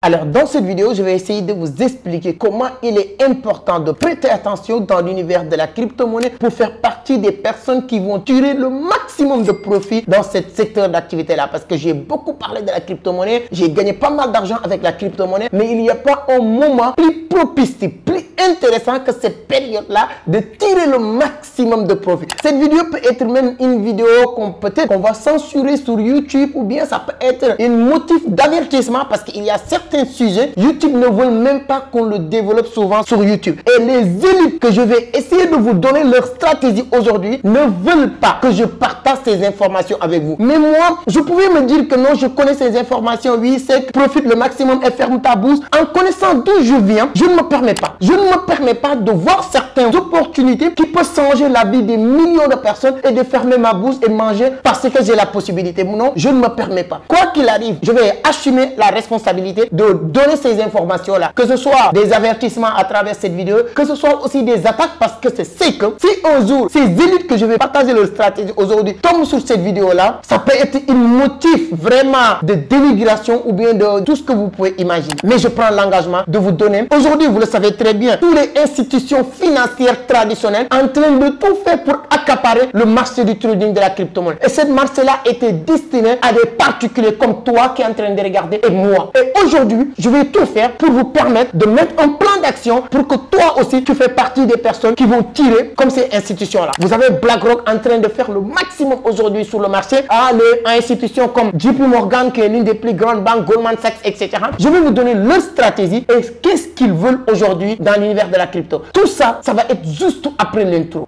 Alors dans cette vidéo, je vais essayer de vous expliquer comment il est important de prêter attention dans l'univers de la crypto-monnaie pour faire partie des personnes qui vont tirer le maximum de profit dans ce secteur d'activité-là. Parce que j'ai beaucoup parlé de la crypto-monnaie, j'ai gagné pas mal d'argent avec la crypto-monnaie, mais il n'y a pas un moment plus propice, plus intéressant que cette période-là de tirer le maximum de profit. Cette vidéo peut être même une vidéo qu'on va censurer sur YouTube, ou bien ça peut être un motif d'avertissement parce qu'il y a certains sujets, YouTube ne veut même pas qu'on le développe souvent sur YouTube. Et les élites que je vais essayer de vous donner leur stratégie aujourd'hui ne veulent pas que je partage ces informations avec vous. Mais moi, je pouvais me dire que non, je connais ces informations, oui, c'est profite le maximum et ferme ta bouche. En connaissant d'où je viens, je ne me permets pas. Je ne me permets pas de voir certaines opportunités qui peuvent changer la vie des millions de personnes et de fermer ma bouche et manger parce que j'ai la possibilité. Non, je ne me permets pas. Quoi qu'il arrive, je vais assumer la responsabilité de donner ces informations-là. Que ce soit des avertissements à travers cette vidéo, que ce soit aussi des attaques, parce que c'est que si un jour, ces élites que je vais partager leur stratégie aujourd'hui tombent sur cette vidéo-là, ça peut être un motif vraiment de dénigration ou bien de tout ce que vous pouvez imaginer. Mais je prends l'engagement de vous donner. Aujourd'hui, vous le savez très bien, toutes les institutions financières traditionnelles en train de tout faire pour accaparer le marché du trading de la crypto-monnaie. Et cette marché-là était destinée à des particuliers comme toi qui est en train de regarder et moi. Et aujourd'hui, je vais tout faire pour vous permettre de mettre un plan d'action pour que toi aussi, tu fais partie des personnes qui vont tirer comme ces institutions-là. Vous avez BlackRock en train de faire le maximum aujourd'hui sur le marché. Les institutions comme JP Morgan, qui est l'une des plus grandes banques, Goldman Sachs, etc. Je vais vous donner leur stratégie et qu'est-ce qu'ils veulent aujourd'hui dans l'univers de la crypto. Tout ça, ça va être juste après l'intro.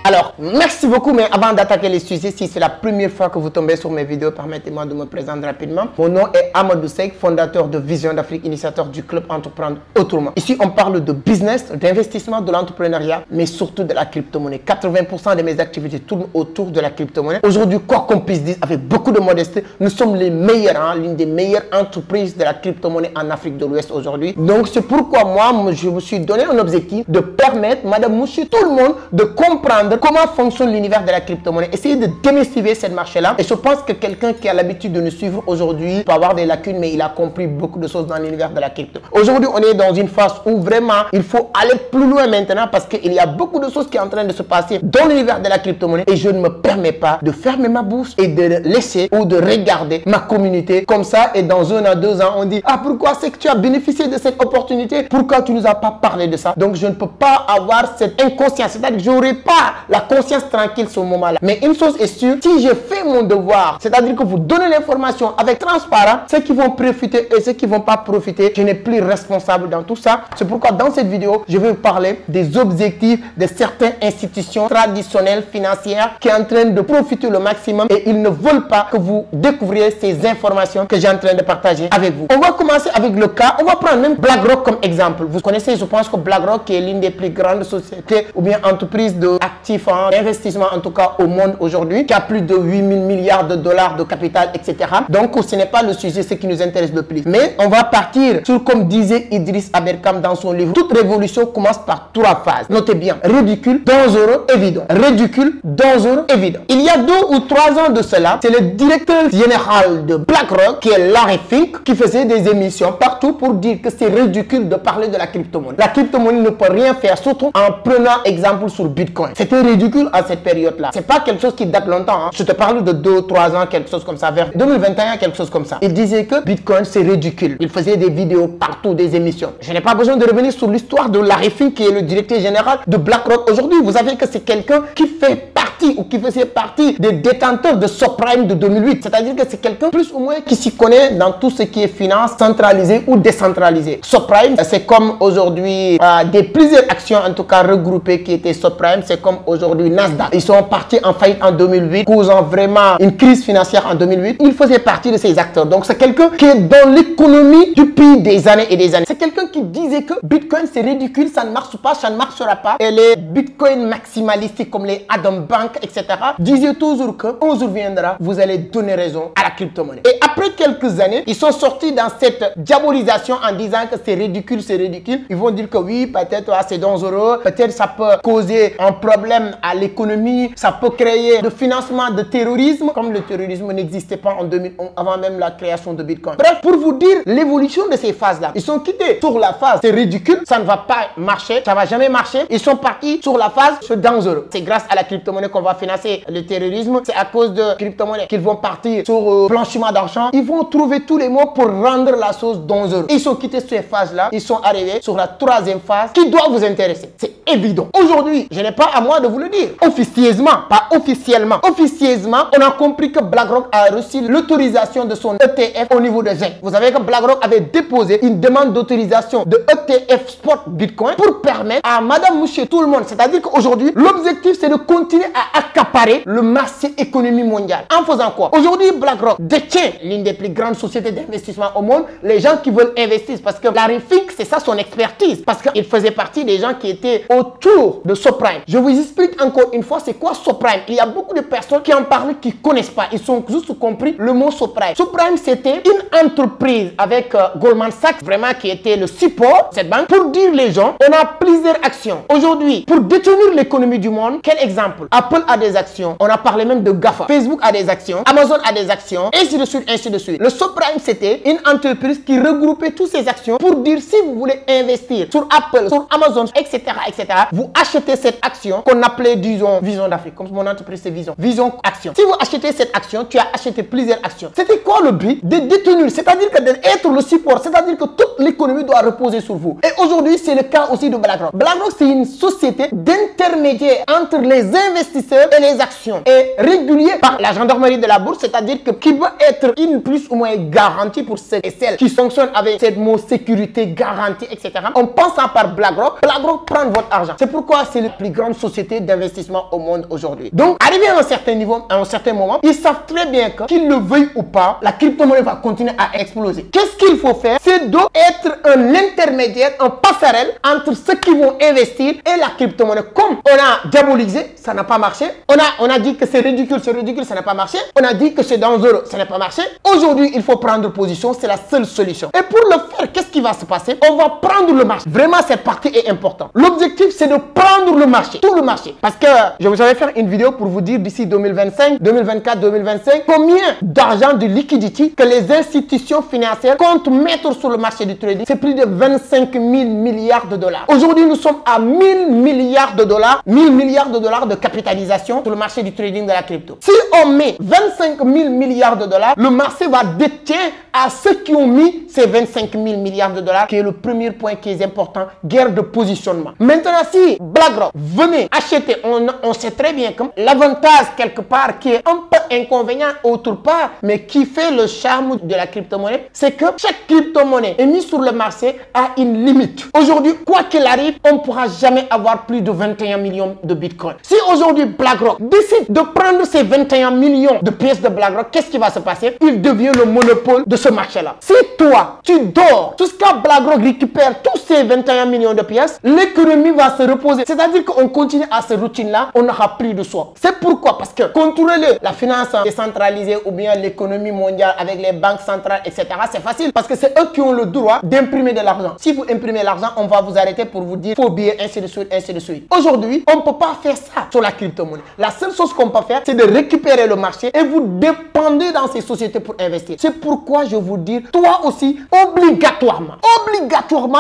Alors, merci beaucoup, mais avant d'attaquer les sujets, si c'est la première fois que vous tombez sur mes vidéos, permettez-moi de me présenter rapidement. Mon nom est Amadou Seck, fondateur de Vision d'Afrique, initiateur du club Entreprendre Autrement. Ici, on parle de business, d'investissement, de l'entrepreneuriat, mais surtout de la crypto-monnaie. 80% de mes activités tournent autour de la crypto-monnaie. Aujourd'hui, quoi qu'on puisse dire, avec beaucoup de modestie, nous sommes les meilleurs, l'une des meilleures entreprises de la crypto-monnaie en Afrique de l'Ouest aujourd'hui. Donc, c'est pourquoi moi, je me suis donné un objectif de permettre, madame, monsieur, tout le monde de comprendre comment fonctionne l'univers de la crypto-monnaie. Essayez de démystifier ce marché-là. Et je pense que quelqu'un qui a l'habitude de nous suivre aujourd'hui peut avoir des lacunes, mais il a compris beaucoup de choses dans l'univers de la crypto. Aujourd'hui, on est dans une phase où vraiment, il faut aller plus loin maintenant parce qu'il y a beaucoup de choses qui sont en train de se passer dans l'univers de la crypto-monnaie. Et je ne me permets pas de fermer ma bouche et de laisser ou de regarder ma communauté comme ça. Et dans 1 à 2 ans, on dit, ah, pourquoi c'est que tu as bénéficié de cette opportunité? Pourquoi tu ne nous as pas parlé de ça? Donc, je ne peux pas avoir cette inconscience. C'est-à-dire que je n'aurai pas la conscience tranquille ce moment-là. Mais une chose est sûre, si je fais mon devoir, c'est-à-dire que vous donnez l'information avec transparence, ceux qui vont profiter et ceux qui ne vont pas profiter, je n'ai plus responsable dans tout ça. C'est pourquoi dans cette vidéo, je vais vous parler des objectifs de certaines institutions traditionnelles financières qui sont en train de profiter le maximum et ils ne veulent pas que vous découvriez ces informations que j'ai en train de partager avec vous. On va commencer avec le cas, on va prendre même BlackRock comme exemple. Vous connaissez, je pense que BlackRock est l'une des plus grandes sociétés ou bien entreprises d'actifs d'investissement en tout cas au monde aujourd'hui, qui a plus de 8 000 milliards de dollars de capital, etc. Donc ce n'est pas le sujet, ce qui nous intéresse le plus. Mais on va partir sur, comme disait Idriss Aberkam dans son livre, toute révolution commence par 3 phases. Notez bien, ridicule, dangereux, évident. Ridicule, dangereux, évident. Il y a 2 ou 3 ans de cela, c'est le directeur général de BlackRock, qui est Larry Fink, qui faisait des émissions partout pour dire que c'est ridicule de parler de la crypto-monnaie. La crypto-monnaie ne peut rien faire, surtout en prenant exemple sur Bitcoin. C'était ridicule à cette période-là. C'est pas quelque chose qui date longtemps. Je te parle de 2 ou 3 ans, quelque chose comme ça, vers 2021, quelque chose comme ça. Il disait que Bitcoin, c'est ridicule. Il faisait des vidéos partout, des émissions. Je n'ai pas besoin de revenir sur l'histoire de Larry Fink, qui est le directeur général de BlackRock. Aujourd'hui, vous savez que c'est quelqu'un qui fait partie ou qui faisait partie des détenteurs de subprime de 2008. C'est-à-dire que c'est quelqu'un plus ou moins qui s'y connaît dans tout ce qui est finance centralisée ou décentralisée. Subprime, c'est comme aujourd'hui des plusieurs actions en tout cas regroupées qui étaient subprime. C'est comme aujourd'hui Nasdaq. Ils sont partis en faillite en 2008, causant vraiment une crise financière en 2008. Il faisait partie de ces acteurs. Donc c'est quelqu'un qui est dans l'économie depuis des années et des années. C'est quelqu'un qui disait que Bitcoin c'est ridicule, ça ne marche pas, ça ne marchera pas. Et les Bitcoin maximalistes comme les Adam Bank banques, etc., disaient toujours que un jour viendra, vous allez donner raison à la crypto-monnaie. Et après quelques années, ils sont sortis dans cette diabolisation en disant que c'est ridicule, c'est ridicule. Ils vont dire que oui, peut-être c'est dangereux, peut-être ça peut causer un problème à l'économie, ça peut créer le financement de terrorisme, comme le terrorisme n'existait pas en 2011, avant même la création de Bitcoin. Bref, pour vous dire l'évolution de ces phases-là, ils sont quittés sur la phase c'est ridicule, ça ne va pas marcher, ça va jamais marcher. Ils sont partis sur la phase c'est dangereux. C'est grâce à la crypto-monnaie qu'on va financer le terrorisme. C'est à cause de crypto-monnaie qu'ils vont partir sur blanchiment d'argent. Ils vont trouver tous les mots pour rendre la chose dangereuse. Ils sont quittés sur ces phases-là. Ils sont arrivés sur la troisième phase qui doit vous intéresser. C'est évident. Aujourd'hui, je n'ai pas à moi de vous le dire. Officieusement, pas officiellement. Officieusement, on a compris que BlackRock a reçu l'autorisation de son ETF au niveau de ZEC. Vous savez que BlackRock avait déposé une demande d'autorisation de ETF Spot Bitcoin pour permettre à madame, monsieur, tout le monde. C'est-à-dire qu'aujourd'hui, l'objectif, c'est de continuer à accaparer le marché économique mondial. En faisant quoi? Aujourd'hui, BlackRock détient l'une des plus grandes sociétés d'investissement au monde. Les gens qui veulent investir, parce que Larry Fink, c'est ça son expertise. Parce qu'il faisait partie des gens qui étaient autour de Subprime. Je vous explique encore une fois, c'est quoi Subprime? Il y a beaucoup de personnes qui en parlent, qui ne connaissent pas. Ils ont juste compris le mot Subprime. Subprime, c'était une entreprise avec Goldman Sachs, vraiment qui était le support de cette banque. Pour dire les gens, on a plusieurs actions. Aujourd'hui, pour détenir l'économie du monde, quel exemple? Apple a des actions. On a parlé même de GAFA. Facebook a des actions. Amazon a des actions. Ainsi de suite, ainsi de suite. Le Subprime, c'était une entreprise qui regroupait toutes ces actions pour dire si vous voulez investir sur Apple, sur Amazon, etc., etc., vous achetez cette action qu'on appelait, disons, Vision d'Afrique. Comme mon entreprise, c'est Vision. Vision Action. Si vous achetez cette action, tu as acheté plusieurs actions. C'était quoi le but? De détenir, c'est-à-dire que d'être le support, c'est-à-dire que toute l'économie doit reposer sur vous. Et aujourd'hui, c'est le cas aussi de BlackRock. BlackRock, c'est une société d'intermédiaire entre les investisseurs et les actions. Et régulier par la gendarmerie de la bourse, c'est-à-dire que qui veut être une plus ou moins garantie pour celles et celles qui fonctionnent avec cette mot sécurité, garantie, etc. En passant par BlackRock, BlackRock prend votre argent. C'est pourquoi c'est la plus grande société d'investissement au monde aujourd'hui. Donc, arrivé à un certain niveau, à un certain moment, ils savent très bien que, qu'ils le veuillent ou pas, la crypto-monnaie va continuer à exploser. Qu'est-ce qu'il faut faire? C'est d'être un intermédiaire, un passerelle entre ceux qui vont investir et la crypto-monnaie. Comme on a diabolisé, ça n'a pas marché. On a dit que c'est ridicule, ça n'a pas marché. On a dit que c'est dangereux, ça n'a pas marché. Aujourd'hui, il faut prendre position, c'est la seule solution. Et pour le faire, qu'est-ce qui va se passer? On va prendre le marché. Vraiment, cette partie est importante. L'objectif, c'est de prendre le marché, tout le marché. Parce que je vous avais fait une vidéo pour vous dire d'ici 2025, 2024, 2025, combien d'argent de liquidité que les institutions financières comptent mettre sur le marché du trading. C'est plus de 25 000 milliards de dollars. Aujourd'hui, nous sommes à 1000 milliards de dollars, 1000 milliards de dollars de capitalisation sur le marché du trading de la crypto. Si on met 25 000 milliards de dollars, le marché va détenir à ceux qui ont mis ces 25 000 milliards de dollars, qui est le premier point qui est important, guerre de positionnement. Maintenant, si BlackRock venez acheter, on sait très bien que l'avantage quelque part qui est un peu inconvénient autre part, mais qui fait le charme de la crypto-monnaie, c'est que chaque crypto-monnaie émise sur le marché a une limite. Aujourd'hui, quoi qu'il arrive, on ne pourra jamais avoir plus de 21 millions de Bitcoin. Si aujourd'hui BlackRock décide de prendre ces 21 millions de pièces de BlackRock, qu'est-ce qui va se passer? Il devient le monopole de ce marché-là. Si toi, tu dors jusqu'à BlackRock récupère tous ces 21 millions de pièces, l'économie va se reposer. C'est-à-dire qu'on continue à cette routine-là, on n'aura plus de soi. C'est pourquoi? Parce que contrôler la finance décentralisée ou bien l'économie mondiale avec les banques centrales, etc., c'est facile parce que c'est eux qui ont le droit d'imprimer de l'argent. Si vous imprimez l'argent, on va vous arrêter pour vous dire faux billets, ainsi de suite, ainsi de suite. Aujourd'hui, on ne peut pas faire ça sur la crypto-monnaie. La seule chose qu'on peut faire, c'est de récupérer le marché et vous dépendez dans ces sociétés pour investir. C'est pourquoi je vous dis, toi aussi, obligatoirement,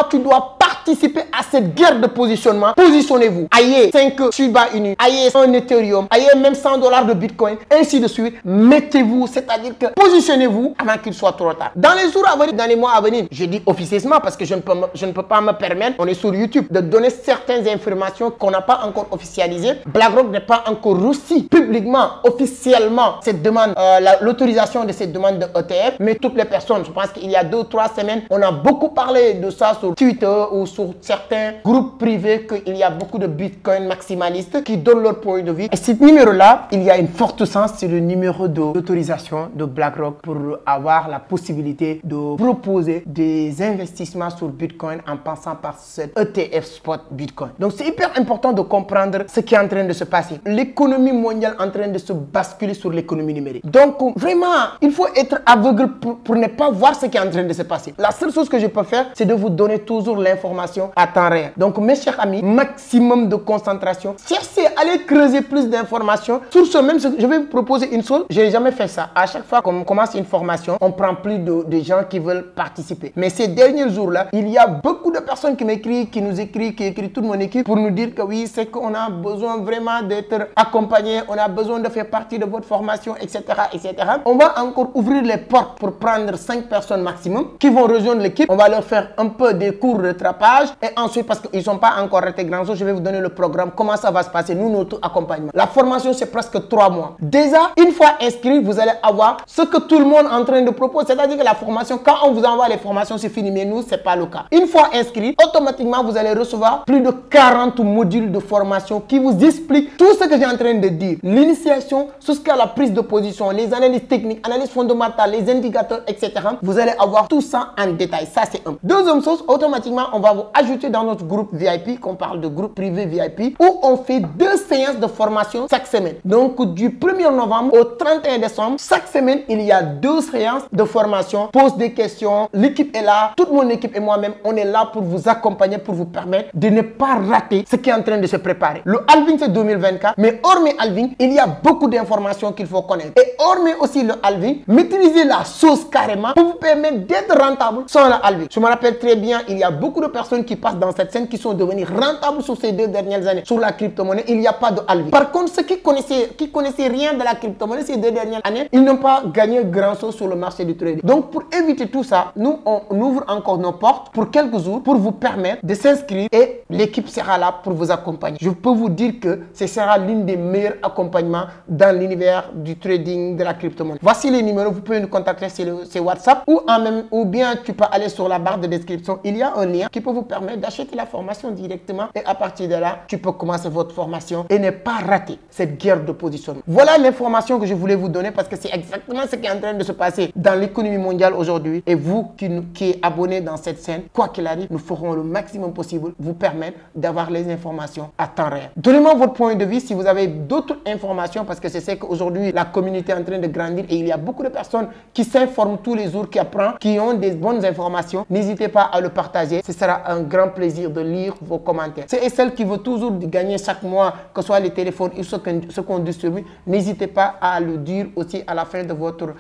tu dois participer à cette guerre de positionnement. Positionnez-vous. Ayez 5 Shiba Inu, ayez 1 Ethereum, ayez même 100 $ de Bitcoin, ainsi de suite. Mettez-vous, c'est-à-dire que positionnez-vous avant qu'il soit trop tard. Dans les jours à venir, dans les mois à venir, je dis officieusement parce que je ne peux pas me permettre, on est sur YouTube, de donner certaines informations qu'on n'a pas encore officialisées. BlackRock n'est pas encore reçu publiquement, officiellement, cette demande, l'autorisation de cette demande de ETF, mais toutes les personnes, je pense qu'il y a 2 ou 3 semaines, on a beaucoup parlé de ça sur Twitter ou sur certains groupes privés qu'il y a beaucoup de Bitcoin maximalistes qui donnent leur point de vue. Et ce numéro-là, il y a une forte sens, c'est le numéro d'autorisation de BlackRock pour avoir la possibilité de proposer des investissements sur Bitcoin en passant par cet ETF spot Bitcoin. Donc c'est hyper important de comprendre ce qui est en train de se passer. L'économie mondiale est en train de se basculer sur l'économie numérique. Donc vraiment, il faut être aveugle pour ne pas voir ce qui est en train de se passer. La seule chose que je peux faire, c'est de vous donner toujours l'information à temps réel. Donc mes chers amis, maximum de concentration. Cherchez à aller creuser plus d'informations. Sur ce même, je vais vous proposer une chose. Je n'ai jamais fait ça. À chaque fois qu'on commence une formation, on prend plus de gens qui veulent participer. Mais ces derniers jours-là, il y a beaucoup de personnes qui m'écrivent, qui nous écrivent, qui écrivent toute mon équipe pour nous dire que oui, c'est qu'on a besoin vraiment d'être accompagné, on a besoin de faire partie de votre formation, etc., etc. On va encore ouvrir les portes pour prendre 5 personnes maximum qui vont rejoindre l'équipe. On va leur faire un peu des cours de rattrapage et ensuite, parce qu'ils ne sont pas encore restés grands, je vais vous donner le programme, comment ça va se passer, nous, notre accompagnement. La formation, c'est presque 3 mois. Déjà, une fois inscrit, vous allez avoir ce que tout le monde est en train de proposer, c'est-à-dire que la formation, quand on vous envoie les formations, c'est fini, mais nous, ce n'est pas le cas. Une fois inscrit, automatiquement, vous allez recevoir plus de 40 modules de formation qui vous expliquent tout ce que j'ai en train de dire. L'initiation jusqu'à la prise de position, les analyses techniques, analyses fondamentales, les indicateurs, etc. Vous allez avoir tout ça en détail. Ça, c'est un. Deuxième chose, automatiquement, on va vous ajouter dans notre groupe VIP, qu'on parle de groupe privé VIP, où on fait 2 séances de formation chaque semaine. Donc, du 1er novembre au 31 décembre, chaque semaine, il y a 2 séances de formation. Pose des questions. L'équipe est là. Toute mon équipe et moi-même, on est là pour vous accompagner, pour vous permettre de ne pas rater ce qui est en train de se préparer. Le halving, c'est 2024, mais hormis halving, il y a beaucoup d'informations qu'il faut connaître. Et hormis aussi le halving, maîtriser la sauce carrément pour vous permettre d'être rentable sans le halving. Je me rappelle très bien, il y a beaucoup de personnes qui passent dans cette scène qui sont devenues rentables sur ces 2 dernières années sur la crypto-monnaie. Il n'y a pas de halving. Par contre, ceux qui connaissaient rien de la crypto-monnaie ces 2 dernières années, ils n'ont pas gagné grand-chose sur le marché du trading. Donc, pour éviter tout ça, nous, on ouvre encore nos portes pour quelques jours pour vous permettre de s'inscrire et l'équipe sera là pour vous accompagner. Je peux vous dire que ce sera l'une des meilleurs accompagnements dans l'univers du trading de la crypto-monnaie. Voici les numéros, vous pouvez nous contacter sur WhatsApp ou bien tu peux aller sur la barre de description. Il y a un lien qui peut vous permettre d'acheter la formation directement et à partir de là, tu peux commencer votre formation et ne pas rater cette guerre de positionnement. Voilà l'information que je voulais vous donner parce que c'est exactement ce qui est en train de se passer dans l'économie mondiale aujourd'hui. Et vous qui êtes abonné dans cette chaîne, quoi qu'il arrive, nous ferons le maximum possible vous permettre d'avoir les informations à temps réel. Donnez-moi votre point de vue si vous avez d'autres informations parce que c'est ce qu'aujourd'hui la communauté est en train de grandir et il y a beaucoup de personnes qui s'informent tous les jours, qui apprennent, qui ont des bonnes informations. N'hésitez pas à le partager. Ce sera un grand plaisir de lire vos commentaires. Ceux et celles qui veulent toujours gagner chaque mois, que ce soit les téléphones ou ce qu'on distribue, n'hésitez pas à le dire aussi à la fin de votre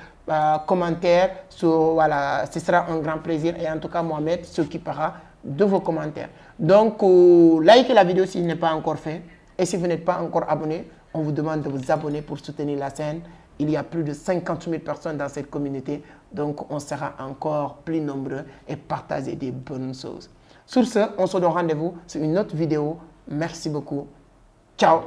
commentaire. Voilà, ce sera un grand plaisir et en tout cas Mohamed s'occupera de vos commentaires. Donc, likez la vidéo s'il n'est pas encore fait. Et si vous n'êtes pas encore abonné, on vous demande de vous abonner pour soutenir la chaîne. Il y a plus de 50 000 personnes dans cette communauté. Donc, on sera encore plus nombreux et partager des bonnes choses. Sur ce, on se donne rendez-vous sur une autre vidéo. Merci beaucoup. Ciao.